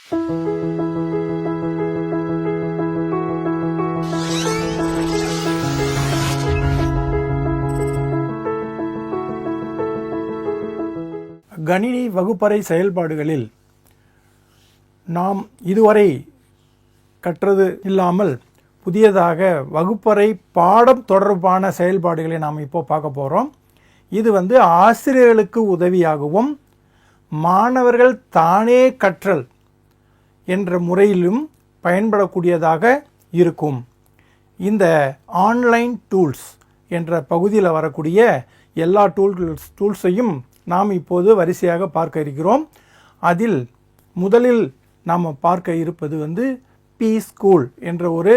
கணினி வகுப்பறை செயல்பாடுகளில் நாம் இதுவரை கற்றது இல்லாமல் புதியதாக வகுப்பறை பாடம் தொடர்பான செயல்பாடுகளை நாம் இப்போ பார்க்க போகிறோம். இது ஆசிரியர்களுக்கு உதவியாகவும் மாணவர்கள் தானே கற்றல் என்ற முறையிலும் பயன்படக்கூடியதாக இருக்கும். இந்த ஆன்லைன் டூல்ஸ் என்ற பகுதியில் வரக்கூடிய எல்லா டூல்ஸையும் நாம் இப்போது வரிசையாக பார்க்க இருக்கிறோம். அதில் முதலில் நாம் பார்க்க இருப்பது பி-ஸ்கூல் என்ற ஒரு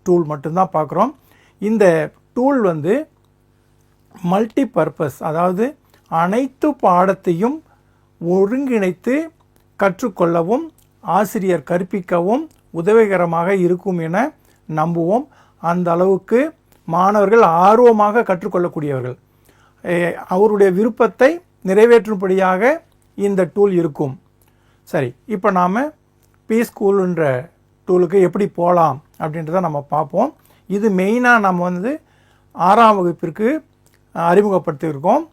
டூல் மட்டும்தான் பார்க்குறோம். இந்த டூல் மல்டி பர்பஸ், அதாவது அனைத்து பாடத்தையும் ஒருங்கிணைத்து கற்றுக்கொள்ளவும் ஆசிரியர் கற்பிக்கவும் உதவிகரமாக இருக்கும் என நம்புவோம். அந்த அளவுக்கு மாணவர்கள் ஆர்வமாக கற்றுக்கொள்ளக்கூடியவர்கள், அவருடைய விருப்பத்தை நிறைவேற்றும்படியாக இந்த டூல் இருக்கும். சரி, இப்போ நாம் பி-ஸ்கூல்ன்ற டூலுக்கு எப்படி போகலாம் அப்படின்றத நம்ம பார்ப்போம். இது மெயினாக நம்ம 6ஆம் வகுப்பிற்கு அறிமுகப்படுத்தியிருக்கோம்.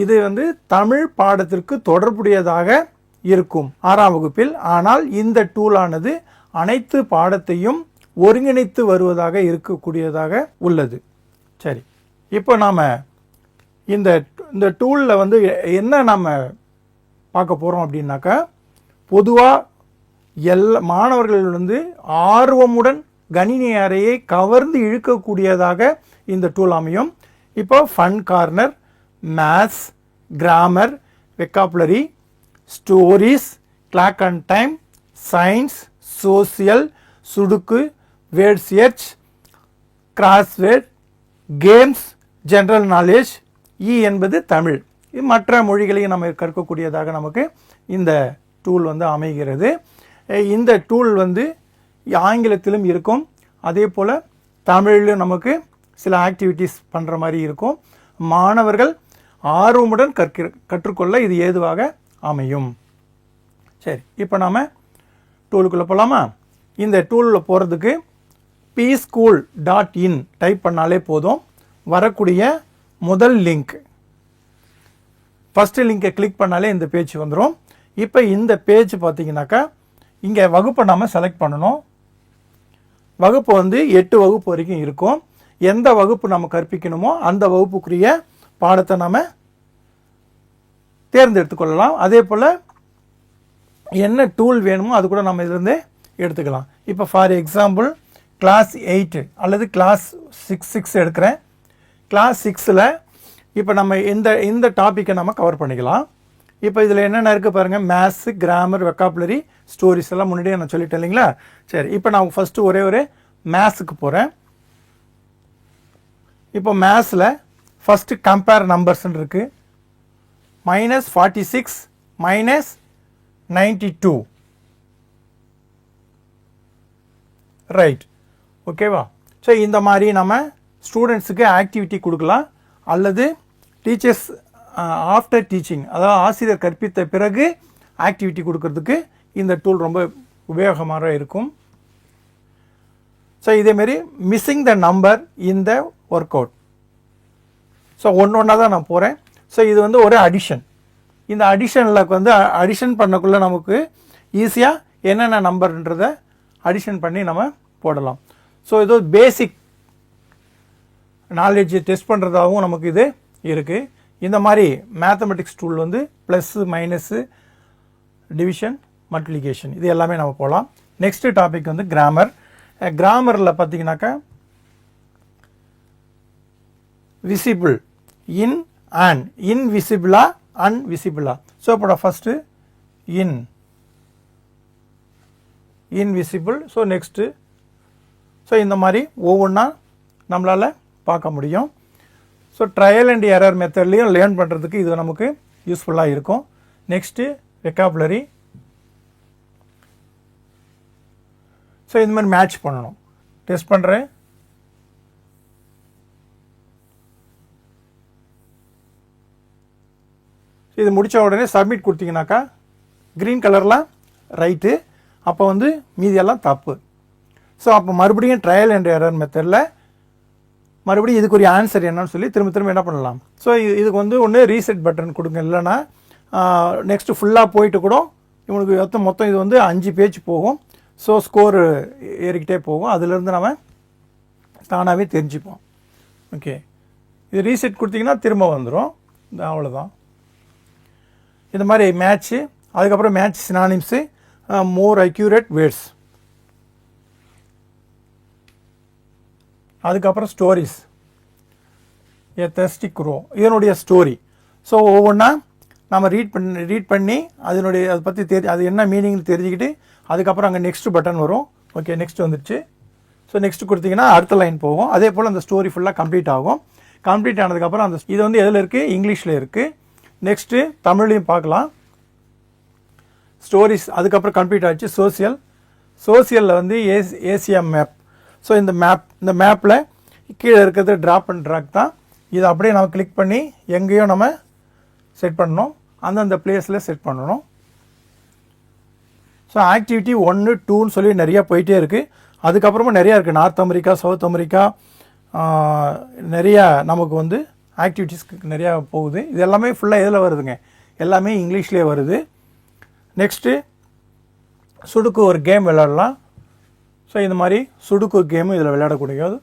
இது தமிழ் பாடத்திற்கு தொடர்புடையதாக இருக்கும் 6ஆம் வகுப்பில். ஆனால் இந்த டூலானது அனைத்து பாடத்தையும் ஒருங்கிணைத்து வருவதாக இருக்கக்கூடியதாக உள்ளது. சரி, இப்போ நாம் இந்த டூலில் என்ன நம்ம பார்க்க போகிறோம் அப்படின்னாக்கா, பொதுவாக மாணவர்கள் ஆர்வமுடன் கணினி அறையை கவர்ந்து இழுக்கக்கூடியதாக இந்த டூல் அமையும். இப்போ fun corner, maths, grammar, vocabulary, stories, clock and time, science, social, sudoku, word search, crossword, games, general knowledge, என்பது தமிழ், மற்ற மொழிகளையும் நம்ம கற்கக்கூடியதாக நமக்கு இந்த டூல் அமைகிறது. இந்த டூல் ஆங்கிலத்திலும் இருக்கும், அதே போல் தமிழிலும் நமக்கு சில ஆக்டிவிட்டீஸ் பண்ணுற மாதிரி இருக்கும். மாணவர்கள் ஆர்வமுடன் கற்றுக்கொள்ள இது ஏதுவாக அமையும். சரி, இப்போ நாம் டூலுக்குள்ளே போகலாமா? இந்த டூலில் போகிறதுக்கு pschool.in டைப் பண்ணாலே போதும். வரக்கூடிய முதல் லிங்க், ஃபஸ்ட்டு லிங்கை கிளிக் பண்ணாலே இந்த பேஜ் வந்துடும். இப்போ இந்த பேஜ் பார்த்தீங்கன்னாக்கா, இங்கே வகுப்பை நாம் செலக்ட் பண்ணணும். வகுப்பு 8 வகுப்பு வரைக்கும் இருக்கும். எந்த வகுப்பு நம்ம கற்பிக்கணுமோ அந்த வகுப்புக்குரிய பாடத்தை நாம் தேர்ந்தெடுத்து கொள்ளலாம். அதே போல் என்ன டூல் வேணுமோ அது கூட நம்ம இதிலிருந்து எடுத்துக்கலாம். இப்போ ஃபார் எக்ஸாம்பிள் கிளாஸ் 8 அல்லது கிளாஸ் 6 எடுக்கிறேன். கிளாஸ் 6ல் இப்போ நம்ம இந்த டாப்பிக்கை நம்ம கவர் பண்ணிக்கலாம். இப்போ இதில் என்னென்ன இருக்குது பாருங்கள், மேத்ஸு, கிராமர், வெக்காபுலரி, ஸ்டோரிஸ் எல்லாம் முன்னாடியே நான் சொல்லிட்டேன் இல்லைங்களா? சரி, இப்போ நான் ஃபஸ்ட்டு ஒரே மேத்ஸுக்கு போகிறேன். இப்போ மேத்ஸில் ஃபஸ்ட்டு கம்பேர் நம்பர்ஸ்ன்னு இருக்குது. -46 -92, ரைட், ஓகேவா? ஸோ இந்த மாதிரி நம்ம ஸ்டூடெண்ட்ஸுக்கு ஆக்டிவிட்டி கொடுக்கலாம், அல்லது டீச்சர்ஸ் ஆஃப்டர் டீச்சிங், அதாவது ஆசிரியர் கற்பித்த பிறகு ஆக்டிவிட்டி கொடுக்கறதுக்கு இந்த டூல் ரொம்ப உபயோகமாக இருக்கும். ஸோ இதேமாரி missing the number in the work out. So ஒன்றா தான் நான் போகிறேன். ஸோ இது ஒரு அடிஷன். இந்த அடிஷனில் அடிஷன் பண்ணக்குள்ளே நமக்கு ஈஸியாக என்னென்ன நம்பர்ன்றதை அடிஷன் பண்ணி நம்ம போடலாம். ஸோ இது பேசிக் நாலேஜ் டெஸ்ட் பண்ணுறதாகவும் நமக்கு இது இருக்குது. இந்த மாதிரி mathematics tool plus, minus, division, multiplication, இது எல்லாமே நம்ம போகலாம். Next topic grammar. கிராமரில் பார்த்தீங்கன்னாக்கா விசிபிள், இன், அண்ட், இன்விசிபிளா, அன்விசிபிளா. ஸோ இப்போ first invisible. So next, so இந்த மாதிரி ஒவ்வொன்றா நம்மளால் பார்க்க முடியும். ஸோ ட்ரையல் அண்ட் எரர் மெத்தட்லேயும் லேர்ன் பண்ணுறதுக்கு இது நமக்கு யூஸ்ஃபுல்லாக இருக்கும். Next vocabulary. ஸோ இந்த மாதிரி மேட்ச் பண்ணணும். டெஸ்ட் பண்ணுறேன். இது முடித்த உடனே சப்மிட் கொடுத்தீங்கன்னாக்கா க்ரீன் கலரில் ரைட்டு, அப்போ வந்து மீதியெல்லாம் தப்பு. ஸோ அப்போ மறுபடியும் ட்ரையல் அண்ட் எரர் மெத்தடில் மறுபடியும் இதுக்குரிய ஆன்சர் என்னன்னு சொல்லி திரும்ப திரும்ப என்ன பண்ணலாம். ஸோ இதுக்கு வந்து ஒன்று ரீசெட் பட்டன் கொடுங்க, இல்லைன்னா நெக்ஸ்ட்டு ஃபுல்லாக போயிட்டு கூட இவனுக்கு மொத்தம் இது வந்து 5 பேஜ் போகும். ஸோ ஸ்கோர் ஏறிக்கிட்டே போகும். அதுலேருந்து நம்ம தானாகவே தெரிஞ்சுப்போம். ஓகே, இது ரீசெட் கொடுத்தீங்கன்னா திரும்ப வந்துடும். அவ்வளோதான். இந்த மாதிரி மேட்ச்சு, அதுக்கப்புறம் மேட்ச் சினானிம்ஸு, மோர் அக்யூரேட் வேர்ட்ஸ், அதுக்கப்புறம் ஸ்டோரிஸ், ஏ தெர்ஸ்டி க்ரோ இதனுடைய ஸ்டோரி. ஸோ ஒவ்வொன்றா நம்ம ரீட் பண்ணி அதனுடைய அதை பற்றி அது என்ன மீனிங்னு தெரிஞ்சுக்கிட்டு அதுக்கப்புறம் அங்கே நெக்ஸ்ட் பட்டன் வரும். ஓகே, நெக்ஸ்ட் வந்துடுச்சு. ஸோ நெக்ஸ்ட் கொடுத்தீங்கன்னா அடுத்த லைன் போகும். அதே போல் அந்த ஸ்டோரி ஃபுல்லாக கம்ப்ளீட் ஆகும். கம்ப்ளீட் ஆனதுக்கப்புறம் அந்த இது வந்து எதில் இருக்குது, இங்கிலீஷில் இருக்குது. நெக்ஸ்ட்டு தமிழ்லையும் பார்க்கலாம். ஸ்டோரிஸ் அதுக்கப்புறம் கம்ப்ளீட் ஆச்சு. சோசியலில் வந்து ஏசியா மேப். ஸோ இந்த மேப்பில் கீழே இருக்கிறது ட்ராப் அண்ட் ட்ராக் தான். இதை அப்படியே நம்ம கிளிக் பண்ணி எங்கேயோ நம்ம செட் பண்ணணும், அந்தந்த பிளேஸில் செட் பண்ணணும். ஸோ ஆக்டிவிட்டி 1, 2ன்னு சொல்லி நிறையா போயிட்டே இருக்குது. அதுக்கப்புறமா நிறையா இருக்குது. நார்த் அமெரிக்கா, சவுத் அமெரிக்கா, நிறையா நமக்கு வந்து ஆக்டிவிட்டீஸ்க்கு நிறையா போகுது. இது எல்லாமே ஃபுல்லாக எதில் வருதுங்க, எல்லாமே இங்கிலீஷ்லேயே வருது. நெக்ஸ்ட்டு சுடுக்கு ஒரு கேம் விளையாடலாம். ஸோ இந்த மாதிரி சுடுக்கு கேமும் இதில் விளையாடக்கூடியது.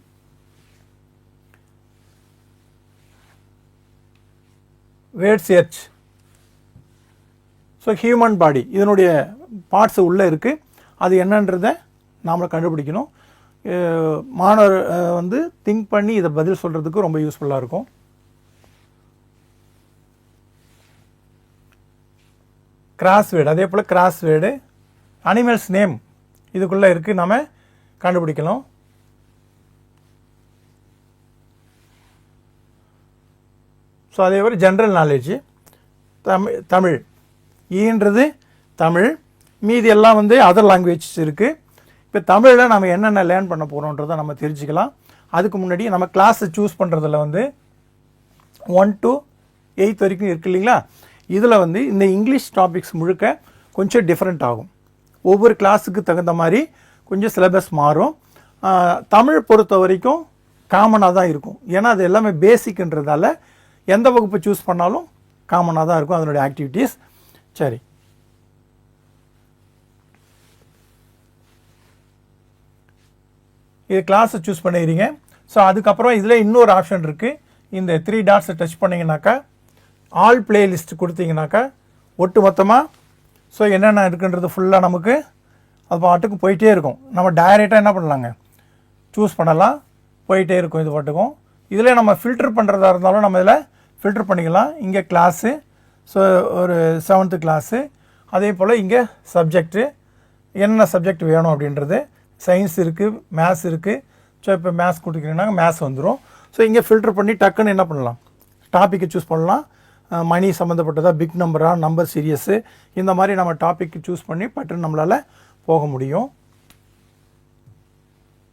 Word search. So human body இதனுடைய பார்ட்ஸ் உள்ளே இருக்குது. அது என்னன்றதை நாம் கண்டுபிடிக்கணும். மாணவர் வந்து திங்க் பண்ணி இதை பதில் சொல்கிறதுக்கு ரொம்ப யூஸ்ஃபுல்லாக இருக்கும். கிராஸ்வேர்டு, அதே போல் கிராஸ்வேர்டு, அனிமல்ஸ் நேம் இதுக்குள்ளே இருக்குது, நாம் கண்டுபிடிக்கலாம். ஸோ அதே மாதிரி ஜென்ரல் நாலேஜ், தமிழ், ஈன்றது தமிழ், மீதி எல்லாம் வந்து அதர் லாங்குவேஜ் இருக்குது. இப்போ தமிழில் நம்ம என்னென்ன லேர்ன் பண்ண போகிறோன்றதை நம்ம தெரிஞ்சுக்கலாம். அதுக்கு முன்னாடி நம்ம கிளாஸை சூஸ் பண்ணுறதுல வந்து 1 to 8 வரைக்கும் இருக்குது இல்லைங்களா. இதில் வந்து இந்த இங்கிலீஷ் டாபிக்ஸ் முழுக்க கொஞ்சம் டிஃப்ரெண்ட் ஆகும். ஒவ்வொரு கிளாஸுக்கு தகுந்த மாதிரி கொஞ்சம் சிலபஸ் மாறும். தமிழ் பொறுத்த வரைக்கும் காமனாக தான் இருக்கும். ஏன்னா அது எல்லாமே பேசிக்ன்றதால எந்த வகுப்பு சூஸ் பண்ணாலும் காமனாக தான் இருக்கும் அதனுடைய ஆக்டிவிட்டீஸ். சரி, இது கிளாஸை சூஸ் பண்ணிடுறீங்க. ஸோ அதுக்கப்புறம் இதில் இன்னொரு ஆப்ஷன் இருக்குது. இந்த 3 டாட்ஸை டச் பண்ணிங்கனாக்கா ஆல் பிளேலிஸ்ட் கொடுத்தீங்கனாக்கா ஒட்டு மொத்தமாக ஸோ என்னென்ன இருக்குன்றது ஃபுல்லாக நமக்கு அது பாட்டுக்கு போயிட்டே இருக்கும். நம்ம டைரெக்டாக என்ன பண்ணலாங்க, சூஸ் பண்ணலாம், போயிட்டே இருக்கும் இது பாட்டுக்கும். இதில் நம்ம ஃபில்டர் பண்ணுறதா இருந்தாலும் நம்ம இதில் ஃபில்டர் பண்ணிக்கலாம். இங்கே கிளாஸு, ஸோ ஒரு 7th கிளாஸு, அதே போல் இங்கே சப்ஜெக்ட்டு, என்னென்ன சப்ஜெக்ட் வேணும் அப்படின்றது. சயின்ஸ் இருக்குது, மேத்ஸ் இருக்குது. ஸோ இப்போ மேத்ஸ் கொடுக்குறீங்கன்னா மேத்ஸ் வந்துடும். ஸோ இங்கே ஃபில்டர் பண்ணி டக்குன்னு என்ன பண்ணலாம், டாப்பிக்கை சூஸ் பண்ணலாம். மணி சம்மந்தப்பட்டதா, பிக் நம்பரா, நம்பர் சீரியஸு, இந்த மாதிரி நம்ம டாப்பிக்கு சூஸ் பண்ணி பட்டுன்னு நம்மளால் போக முடியும்.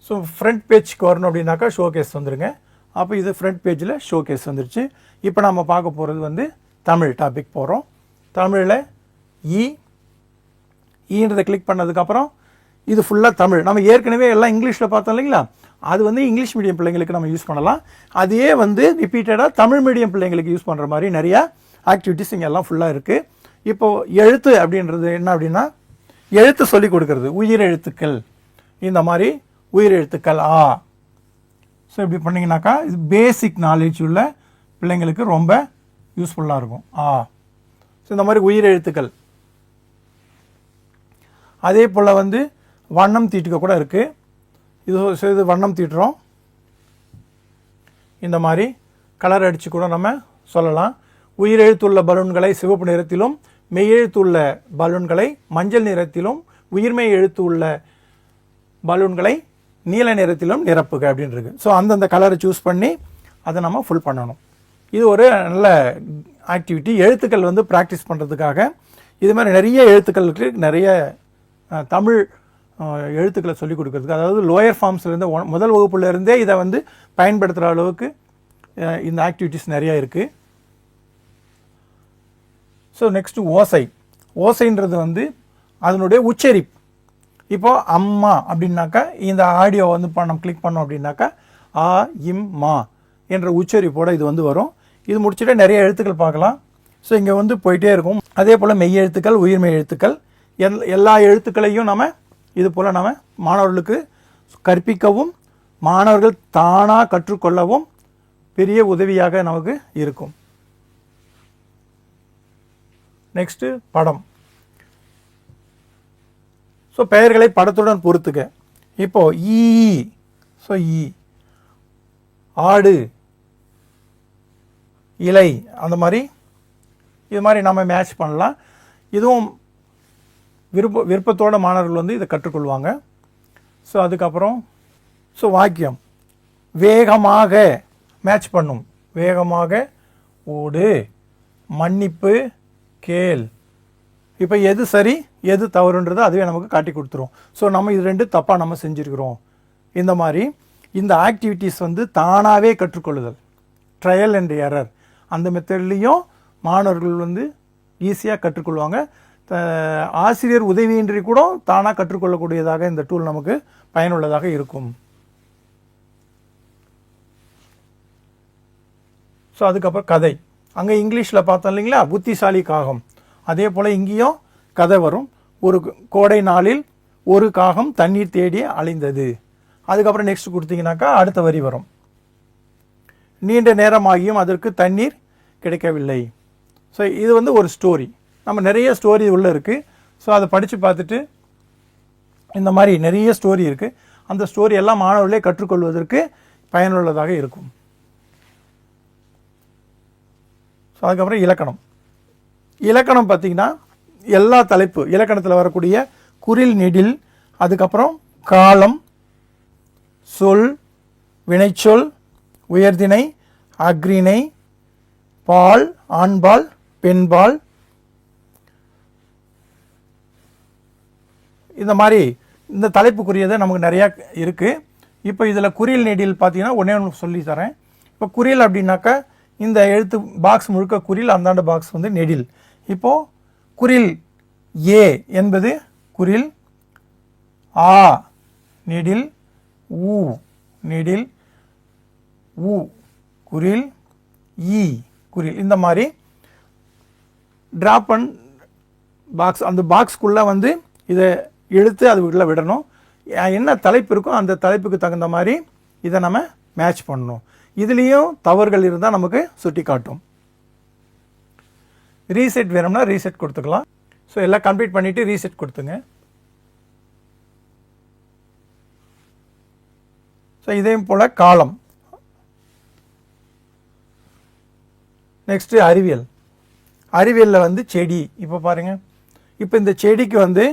ஸோ ஃப்ரண்ட் பேஜ்க்கு வரணும் அப்படின்னாக்கா ஷோ கேஸ் வந்துடுங்க. அப்போ இது ஃப்ரண்ட் பேஜில் ஷோ கேஸ் வந்துருச்சு. இப்போ நம்ம பார்க்க போகிறது வந்து தமிழ் டாபிக் போகிறோம். தமிழில் ஈன்றதை கிளிக் பண்ணதுக்கப்புறம் இது ஃபுல்லாக தமிழ். நம்ம ஏற்கனவே எல்லாம் இங்கிலீஷில் பார்த்தோம் இல்லைங்களா, அது வந்து இங்கிலீஷ் மீடியம் பிள்ளைங்களுக்கு நம்ம யூஸ் பண்ணலாம். அதையே வந்து ரிப்பீட்டடாக தமிழ் மீடியம் பிள்ளைங்களுக்கு யூஸ் பண்ணுற மாதிரி நிறையா ஆக்டிவிட்டிஸ் இங்கே எல்லாம் ஃபுல்லாக இருக்குது. இப்போது எழுத்து அப்படின்றது என்ன அப்படின்னா, எழுத்து சொல்லி கொடுக்கறது, உயிரெழுத்துக்கள், இந்த மாதிரி உயிரெழுத்துக்கள் ஆ. ஸோ இப்படி பண்ணிங்கனாக்கா இது பேசிக் நாலேஜ் உள்ள பிள்ளைங்களுக்கு ரொம்ப யூஸ்ஃபுல்லாக இருக்கும். ஆ, ஸோ இந்த மாதிரி உயிரெழுத்துக்கள். அதே போல் வந்து வண்ணம் தீட்டுக்க கூட இருக்குது. இது வண்ணம் தீட்டுறோம். இந்த மாதிரி கலர் அடித்து கூட நம்ம சொல்லலாம். உயிரெழுத்துள்ள பலூன்களை சிவப்பு நிறத்திலும், மெய்யெழுத்துள்ள பலூன்களை மஞ்சள் நிறத்திலும், உயிர்மெய் எழுத்து உள்ள பலூன்களை நீல நிறத்திலும் நிரப்புக அப்படின்னு இருக்கு. ஸோ அந்தந்த கலரை சூஸ் பண்ணி அதை நம்ம ஃபுல் பண்ணணும். இது ஒரு நல்ல ஆக்டிவிட்டி. எழுத்துக்கள் வந்து ப்ராக்டிஸ் பண்ணுறதுக்காக இது மாதிரி நிறைய எழுத்துக்களுக்கு நிறைய தமிழ் எழுத்துக்களை சொல்லிக் கொடுக்கறதுக்கு, அதாவது லோயர் ஃபார்ம்ஸ்லேருந்து முதல் வகுப்புலேருந்தே இதை வந்து பயன்படுத்துகிற அளவுக்கு இந்த ஆக்டிவிட்டீஸ் நிறையா இருக்குது. ஸோ நெக்ஸ்ட்டு ஓசை. ஓசைன்றது வந்து அதனுடைய உச்சரிப்பு. இப்போ அம்மா அப்படின்னாக்கா இந்த ஆடியோ வந்து நம்ம கிளிக் பண்ணோம் அப்படின்னாக்கா ஆ இம் மா என்ற உச்சரிப்போட இது வந்து வரும். இது முடிச்சுட்டு நிறைய எழுத்துக்கள் பார்க்கலாம். ஸோ இங்கே வந்து போயிட்டே இருக்கும். அதே போல் மெய் எழுத்துக்கள், உயிர்மெய் எழுத்துக்கள், எல்லா எழுத்துக்களையும் நம்ம இது போல் நம்ம மாணவர்களுக்கு கற்பிக்கவும் மாணவர்கள் தானாக கற்றுக்கொள்ளவும் பெரிய உதவியாக நமக்கு இருக்கும். நெக்ஸ்ட்டு படம். ஸோ பெயர்களை படத்துடன் பொறுத்துக்க. இப்போ ஈ, ஸோ ஈ, ஆடு, இலை, அந்த மாதிரி இது மாதிரி நம்ம மேட்ச் பண்ணலாம். இதுவும் விருப்பத்தோட மாணவர்கள் வந்து இதை கற்றுக்கொள்வாங்க. ஸோ அதுக்கப்புறம் ஸோ வாக்கியம் வேகமாக மேட்ச் பண்ணும். வேகமாக ஓடு, மன்னிப்பு கேள். இப்போ எது சரி எது தவறுன்றது அதுவே நமக்கு காட்டி கொடுத்துரும். ஸோ நம்ம இது ரெண்டு தப்பாக நம்ம செஞ்சுருக்கிறோம். இந்த மாதிரி இந்த ஆக்டிவிட்டீஸ் வந்து தானாகவே கற்றுக்கொள்ளுதல், ட்ரையல் அண்ட் எரர், அந்த மெத்தட்லேயும் மாணவர்கள் வந்து ஈஸியாக கற்றுக்கொள்வாங்க. ஆசிரியர் உதவியின்றி கூட தானாக கற்றுக்கொள்ளக்கூடியதாக இந்த டூல் நமக்கு பயனுள்ளதாக இருக்கும். ஸோ அதுக்கப்புறம் கதை. அங்கே இங்கிலீஷில் பார்த்தோம் இல்லைங்களா, புத்திசாலி காகம். அதே போல் இங்கேயும் கதை வரும். ஒரு கோடை நாளில் ஒரு காகம் தண்ணீர் தேடி அலைந்தது. அதுக்கப்புறம் நெக்ஸ்ட் கொடுத்தீங்கன்னாக்கா அடுத்த வரி வரும். நீண்ட நேரமாகியும் அதற்கு தண்ணீர் கிடைக்கவில்லை. ஸோ இது வந்து ஒரு ஸ்டோரி. நம்ம நிறைய ஸ்டோரி உள்ளே இருக்குது. ஸோ அதை படித்து பார்த்துட்டு இந்த மாதிரி நிறைய ஸ்டோரி இருக்குது. அந்த ஸ்டோரி எல்லாம் மாணவர்களே கற்றுக்கொள்வதற்கு பயனுள்ளதாக இருக்கும். ஸோ அதுக்கப்புறம் இலக்கணம். இலக்கணம் பார்த்திங்கன்னா எல்லா தலைப்பு இலக்கணத்தில் வரக்கூடிய குறில், நெடில், அதுக்கப்புறம் காலம், சொல், வினைச்சொல், உயர்திணை, அக்ரிணை, பால், ஆண்பால், பெண்பால், இந்த மாதிரி இந்த தலைப்புக்குரியதை நமக்கு நிறையா இருக்குது. இப்போ இதில் குறில், நெடில் பார்த்தீங்கன்னா ஒன்றே ஒன்று சொல்லி தரேன். இப்போ குறில் அப்படின்னாக்கா இந்த எழுத்து பாக்ஸ் முழுக்க குறில், அந்தாண்ட பாக்ஸ் வந்து நெடில். இப்போது குறில் ஏ என்பது குறில், ஆ நெடில், ஊ நெடில், ஊ குறில், ஈ குறில். இந்த மாதிரி டிராப் அண்ட் பாக்ஸ், அந்த பாக்ஸ்க்குள்ளே வந்து இதை இழுத்து அது உள்ளே விடணும். என்ன தலைப்பு இருக்கோ அந்த தலைப்புக்கு தகுந்த மாதிரி இதை நம்ம மேட்ச் பண்ணணும். இதுலேயும் தவறுகள் இருந்தால் நமக்கு சுட்டி காட்டும். ரீசெட் வேணும்னா ரீசெட் கொடுத்துக்கலாம். ஸோ எல்லாம் கம்ப்ளீட் பண்ணிவிட்டு ரீசெட் கொடுத்துங்க. ஸோ இதே போல் காலம். நெக்ஸ்ட்டு அறிவியல். அறிவியலில் வந்து செடி. இப்போ பாருங்கள், இப்போ இந்த செடிக்கு வந்து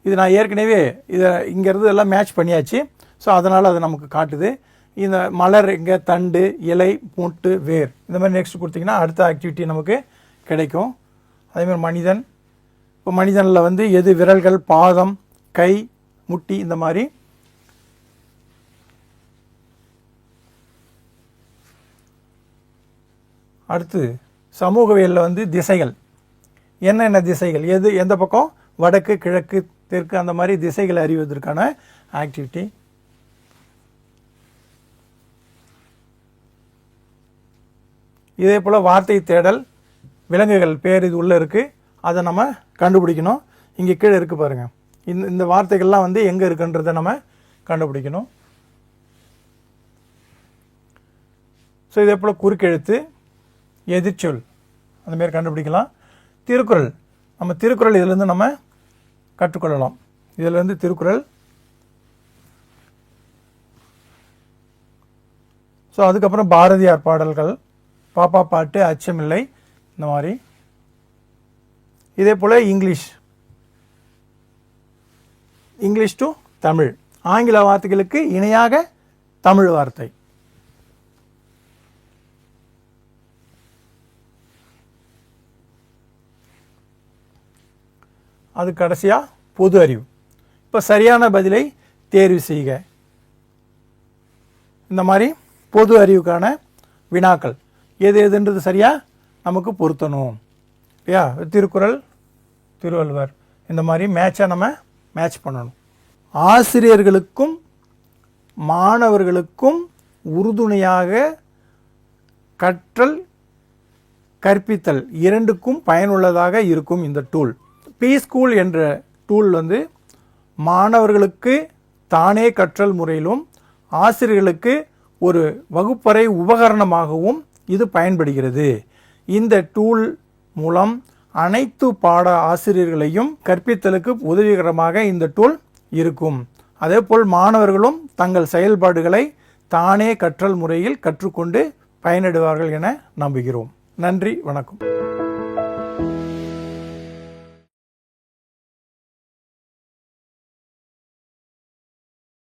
இது நான் ஏற்கனவே இதை இங்கேருந்து எல்லாம் மேட்ச் பண்ணியாச்சு. ஸோ அதனால் அது நமக்கு காட்டுது. இந்த மலர் இங்கே, தண்டு, இலை, மூட்டு, வேர், இந்த மாதிரி நெக்ஸ்ட் கொடுத்தீங்கன்னா அடுத்த ஆக்டிவிட்டி நமக்கு கிடைக்கும். அதேமாதிரி மனிதன். இப்போ மனிதனில் வந்து எது விரல்கள், பாதம், கை, முட்டி, இந்த மாதிரி. அடுத்து சமூகவியலில் வந்து திசைகள், என்னென்ன திசைகள், எது எந்த பக்கம், வடக்கு, கிழக்கு, தெற்கு, அந்த மாதிரி திசைகளை அறிவதற்கான ஆக்டிவிட்டி. இதே போல் வார்த்தை தேடல், விலங்குகள் பேர் இது உள்ளே இருக்குது, அதை நம்ம கண்டுபிடிக்கணும். இங்கே கீழே இருக்குது பாருங்கள், இந்த வார்த்தைகள்லாம் வந்து எங்கே இருக்குன்றதை நம்ம கண்டுபிடிக்கணும். ஸோ இதே போல் குறுக்கெழுத்து, எதிர்ச்சொல், அந்தமாரி கண்டுபிடிக்கலாம். திருக்குறள், நம்ம திருக்குறள் இதிலேருந்து நம்ம கற்றுக்கொள்ளலாம். இதிலேருந்து திருக்குறள். ஸோ அதுக்கப்புறம் பாரதியார் பாடல்கள், பாப்பா பாட்டு, அச்சமில்லை, இந்த மாதிரி. இதே போல் இங்கிலீஷ் டு தமிழ், ஆங்கில வார்த்தைகளுக்கு இணையாக தமிழ் வார்த்தை. அது கடைசியாக பொது அறிவு. இப்போ சரியான பதிலை தேர்வு செய்க, இந்த மாதிரி பொது அறிவுக்கான வினாக்கள் எது எதுன்றது சரியாக நமக்கு பொருத்தணும் இல்லையா. திருக்குறள், திருவள்ளுவர், இந்த மாதிரி மேட்சாக நம்ம மேட்ச் பண்ணணும். ஆசிரியர்களுக்கும் மாணவர்களுக்கும் உறுதுணையாக கற்றல் கற்பித்தல் இரண்டுக்கும் பயனுள்ளதாக இருக்கும் இந்த டூல். P-School என்ற டூல் வந்து மாணவர்களுக்கு தானே கற்றல் முறையிலும் ஆசிரியர்களுக்கு ஒரு வகுப்பறை உபகரணமாகவும் இது பயன்படுகிறது. இந்த டூல் மூலம் அனைத்து பாட ஆசிரியர்களையும் கற்பித்தலுக்கு உதவிகரமாக இந்த டூல் இருக்கும். அதேபோல் மாணவர்களும் தங்கள் செயல்பாடுகளை தானே கற்றல் முறையில் கற்றுக்கொண்டு பயனடைவார்கள் என நம்புகிறோம். நன்றி, வணக்கம்.